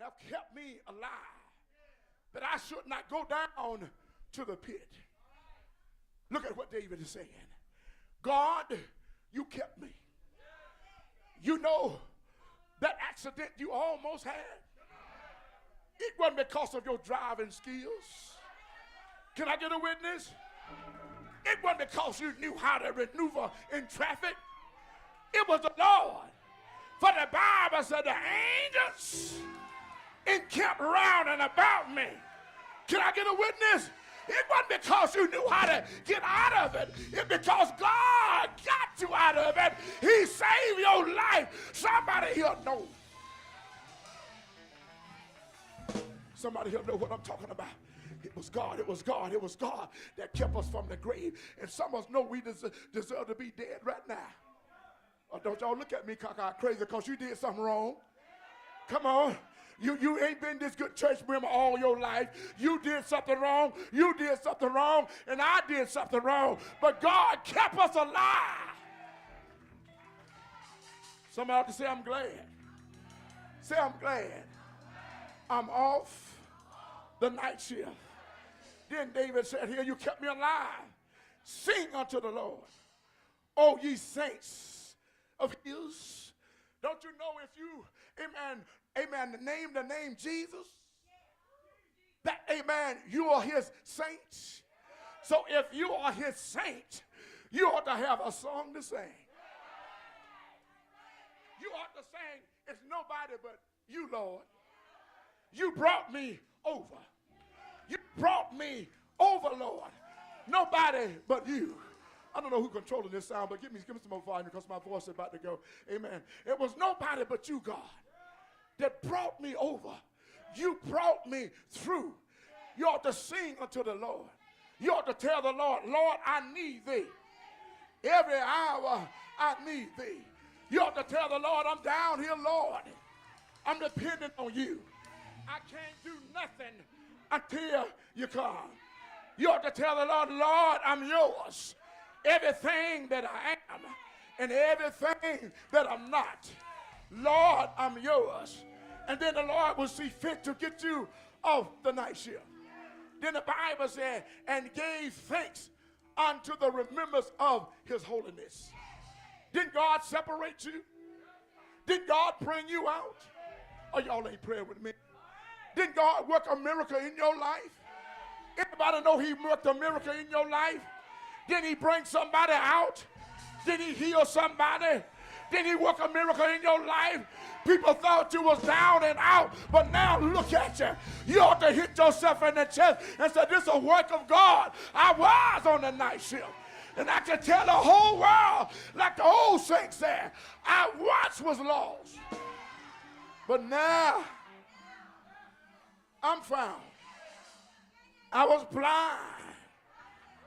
have kept me alive, that I should not go down to the pit. Look at what David is saying. God, you kept me. You know that accident you almost had? It wasn't because of your driving skills. Can I get a witness? It wasn't because you knew how to maneuver in traffic. It was the Lord. For the Bible said the angels encamped round and about me. Can I get a witness? It wasn't because you knew how to get out of it. It's because God got you out of it. He saved your life. Somebody here know. Somebody here know what I'm talking about. It was God, it was God, it was God that kept us from the grave. And some of us know we deserve to be dead right now. Or don't y'all look at me cockeyed crazy because you did something wrong. Come on. You ain't been this good church member all your life. You did something wrong. You did something wrong. And I did something wrong. But God kept us alive. Somebody ought to say, I'm glad. Say, I'm glad. I'm off the night shift. Then David said, here, you kept me alive. Sing unto the Lord, O ye saints of his. Don't you know if you, amen, the name Jesus, that, amen, you are his saints. So if you are his saint, you ought to have a song to sing. You ought to sing, it's nobody but you, Lord. You brought me over. You brought me over, Lord. Nobody but you. I don't know who's controlling this sound, but give me some more volume because my voice is about to go. Amen. It was nobody but you, God, that brought me over. You brought me through. You ought to sing unto the Lord. You ought to tell the Lord, Lord, I need thee. Every hour I need thee. You ought to tell the Lord, I'm down here, Lord. I'm dependent on you. I can't do nothing until you come. You ought to tell the Lord, Lord, I'm yours. Everything that I am and everything that I'm not, Lord, I'm yours. And then the Lord will see fit to get you off the night shift. Then the Bible said, and gave thanks unto the remembrance of his holiness. Didn't God separate you? Didn't God bring you out? Oh, y'all ain't praying with me. Didn't God work a miracle in your life? Anybody know he worked a miracle in your life? Did he bring somebody out? Did he heal somebody? Did he work a miracle in your life? People thought you was down and out, but now look at you. You ought to hit yourself in the chest and say, this is a work of God. I was on the night shift. And I can tell the whole world, like the old saints said, I once was lost. But now I'm found. I was blind,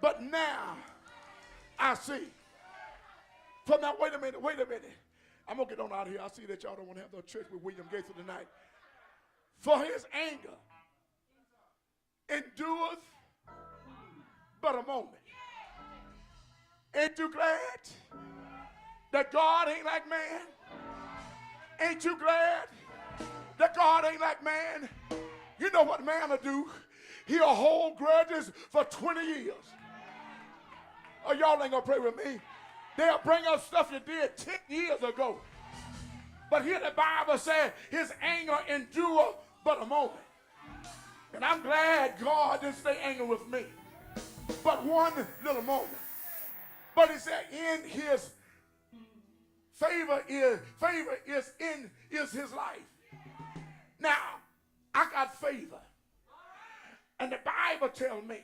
but now I see. So now, wait a minute. I'm going to get on out of here. I see that y'all don't want to have no church with William Gaither tonight. For his anger endureth but a moment. Ain't you glad that God ain't like man? Ain't you glad that God ain't like man? You know what man will do? He'll hold grudges for 20 years. Oh, y'all ain't going to pray with me. They'll bring up stuff you did 10 years ago. But here the Bible says his anger endure but a moment. And I'm glad God didn't stay angry with me. But one little moment. But he said in his favor is his life. Now, I got favor. And the Bible tells me,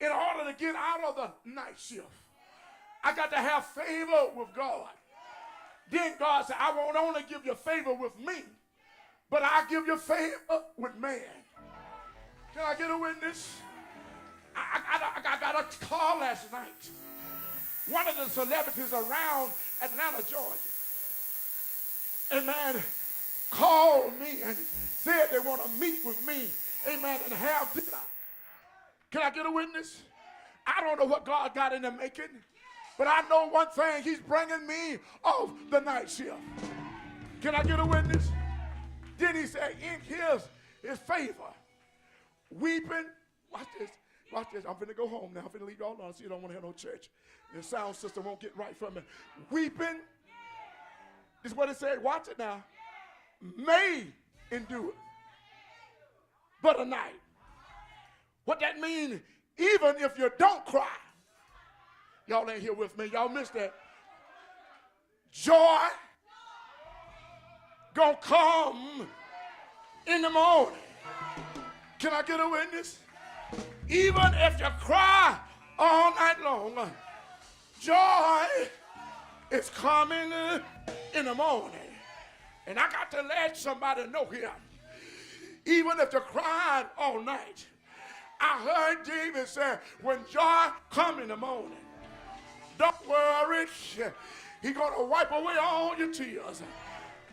in order to get out of the night shift, I got to have favor with God. Then God said, I won't only give you favor with me, but I'll give you favor with man. Can I get a witness? I got a call last night. One of the celebrities around Atlanta, Georgia, amen, called me and said they want to meet with me, amen, and have dinner. Can I get a witness? I don't know what God got in the making, but I know one thing, he's bringing me off the night shift. Can I get a witness? Then he he said, in his favor, weeping. Watch this. Watch this. I'm finna go home now. I'm finna leave y'all alone. So you don't want to have no church. The sound system won't get right from me. Weeping. This is what it said. Watch it now. May endure but a night. What that means, even if you don't cry. Y'all ain't here with me. Y'all missed that. Joy gonna come in the morning. Can I get a witness? Even if you cry all night long, joy is coming in the morning. And I got to let somebody know here, even if you cried all night, I heard David say, when joy come in the morning, don't worry, he's going to wipe away all your tears.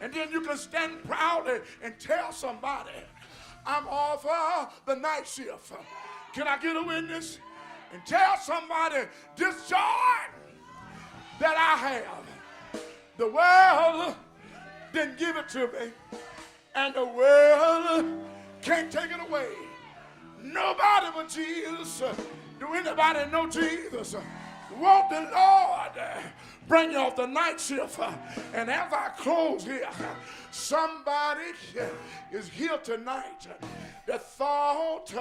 And then you can stand proudly and tell somebody, I'm off the night shift. Can I get a witness? And tell somebody, this joy that I have, the world didn't give it to me, and the world can't take it away. Nobody but Jesus. Do anybody know Jesus? Won't the Lord bring you off the night shift? And as I close here, somebody is here tonight that thought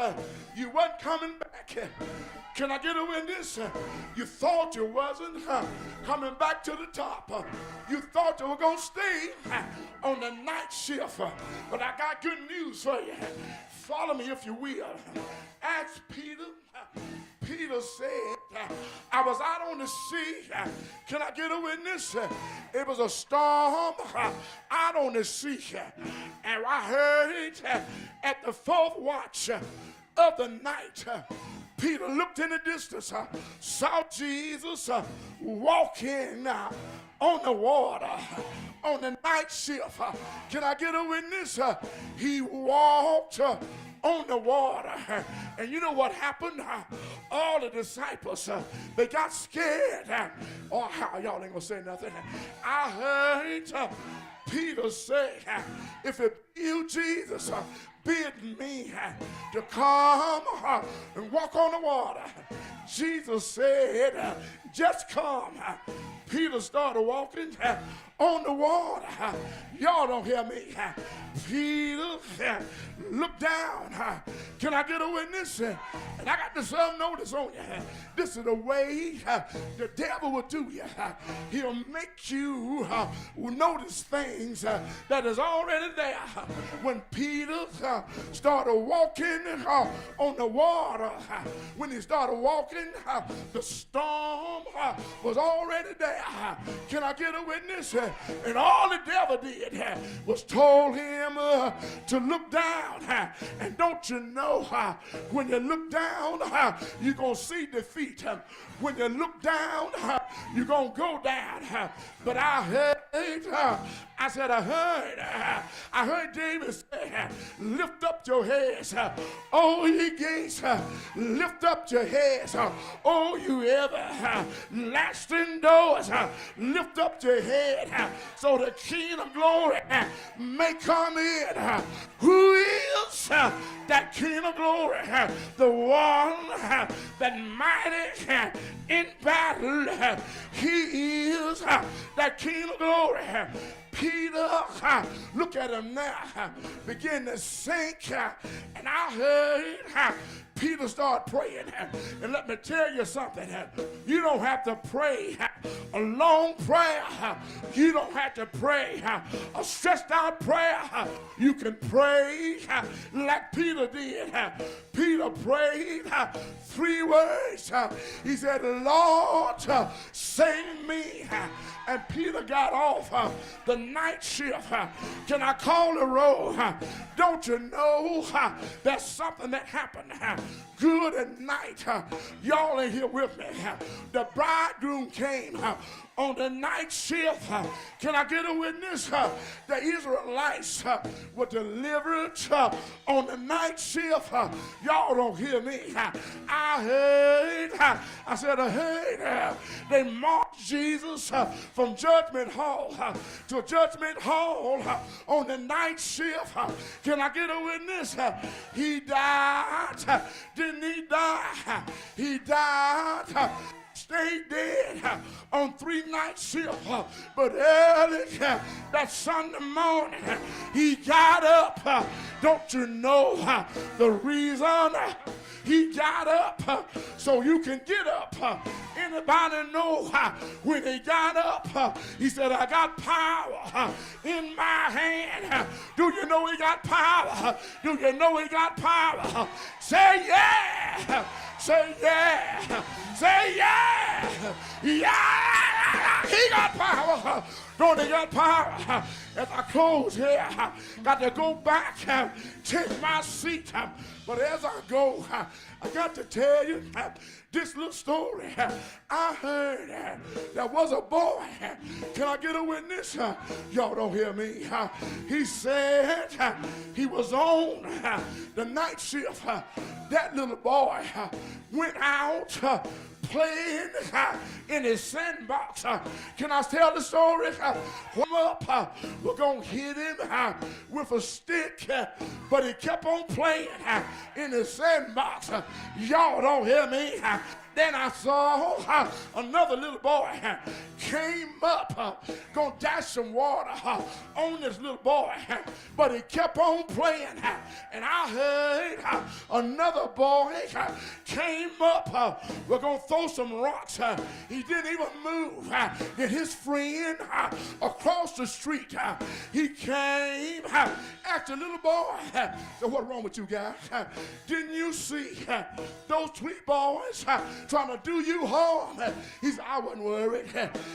you wasn't coming back. Can I get a witness? You thought you wasn't coming back to the top. You thought you were going to stay on the night shift. But I got good news for you. Follow me if you will. Ask Peter. Peter said, I was out on the sea. Can I get a witness? It was a storm out on the sea. And I heard at the fourth watch of the night, Peter looked in the distance, saw Jesus walking on the water on the night shift. Can I get a witness? He walked on the water. And you know what happened? All the disciples, they got scared. Oh, y'all ain't gonna say nothing. I heard Peter say, if it be you, Jesus, bid me to come and walk on the water. Jesus said, just come. Peter started walking on the water. Y'all don't hear me. Peter looked down. Can I get a witness? And I got to serve notice on you. This is the way the devil will do you. He'll make you notice things that is already there. When Peter started walking on the water, when he started walking, the storm was already there. Can I get a witness? And all the devil did was told him to look down. And don't you know, when you look down, you're going to see defeat. When you look down, you're going to go down. But I heard David say, lift up your heads, oh ye gates, lift up your heads, oh you everlasting doors, lift up your head, so the King of glory may come in. Who is that King of glory? The one that mighty in battle. He is that King of glory. Peter, look at him now, begin to sink, and I heard Peter start praying. And let me tell you something, you don't have to pray a long prayer. You don't have to pray a stressed out prayer. You can pray like Peter did. Peter prayed 3 words. He said, Lord, save me. And Peter got off the night shift. Can I call the roll? Don't you know there's something that happened good at night? Y'all ain't here with me. The bridegroom came on the night shift. Can I get a witness? The Israelites were delivered on the night shift. Y'all don't hear me. I said I heard they marched Jesus from Judgment Hall to Judgment Hall on the night shift. Can I get a witness? He died. Didn't he die? He died. Stayed dead on 3 night shift, but early that Sunday morning he got up. Don't you know the reason he got up? So you can get up. Anybody know when he got up? He said, I got power in my hand. Do you know he got power? Do you know he got power? Say yeah. Say yeah. Say yeah. Yeah. He got power. Don't he got power? As I close here, got to go back, take my seat. But as I go, I got to tell you this little story. I heard there was a boy. Can I get a witness? Y'all don't hear me. He said he was on the night shift. That little boy went out playing in his sandbox. Can I tell the story? We're going to hit him with a stick, but he kept on playing in his sandbox. Y'all don't hear me. Then I saw another little boy came up, gonna dash some water on this little boy, but he kept on playing. And I heard another boy came up, we're gonna throw some rocks. He didn't even move. Then his friend across the street, he came, asked the little boy, so what's wrong with you guys? Didn't you see those 3 boys trying to do you harm? He said, I wasn't worried.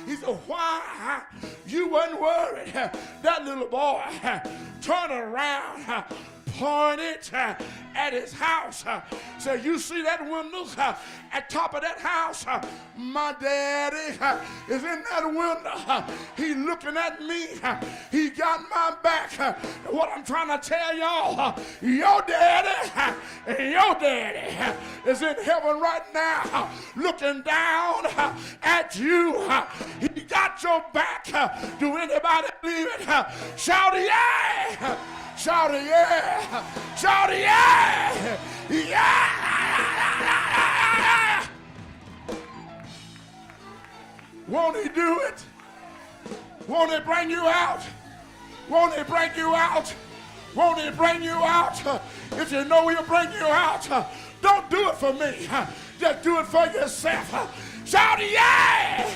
He said, why you wasn't worried? That little boy turned around, pointed at his house, said, you see that window at top of that house? My daddy is in that window. He looking at me. He got my back. What I'm trying to tell y'all, your daddy is in heaven right now looking down at you. He got your back. Do anybody believe it? Shout yeah! Shout it, yeah! Shout it, yeah! Yeah! Won't he do it? Won't he bring you out? Won't he bring you out? Won't he bring you out? If you know he'll bring you out, don't do it for me. Just do it for yourself. Shout it, yeah!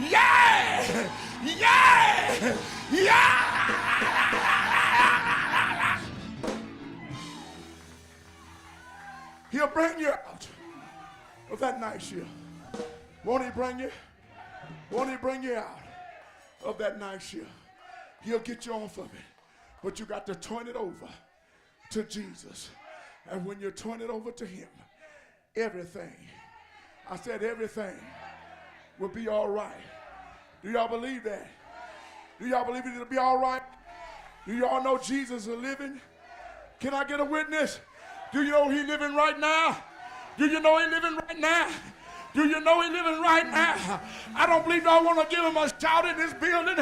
Yeah! Yeah! Yeah! He'll bring you out of that night shift. Won't he bring you? Won't he bring you out of that night shift? He'll get you off of it. But you got to turn it over to Jesus. And when you turn it over to him, everything, I said everything, will be all right. Do y'all believe that? Do y'all believe it'll be all right? Do y'all know Jesus is living? Can I get a witness? Do you know he's living right now? Do you know he's living right now? Do you know he's living right now? I don't believe I want to give him a shout in this building.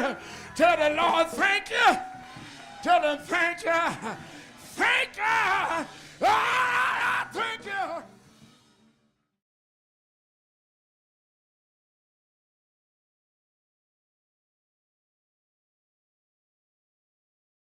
Tell the Lord, thank you. Tell him, thank you. Thank you. Ah!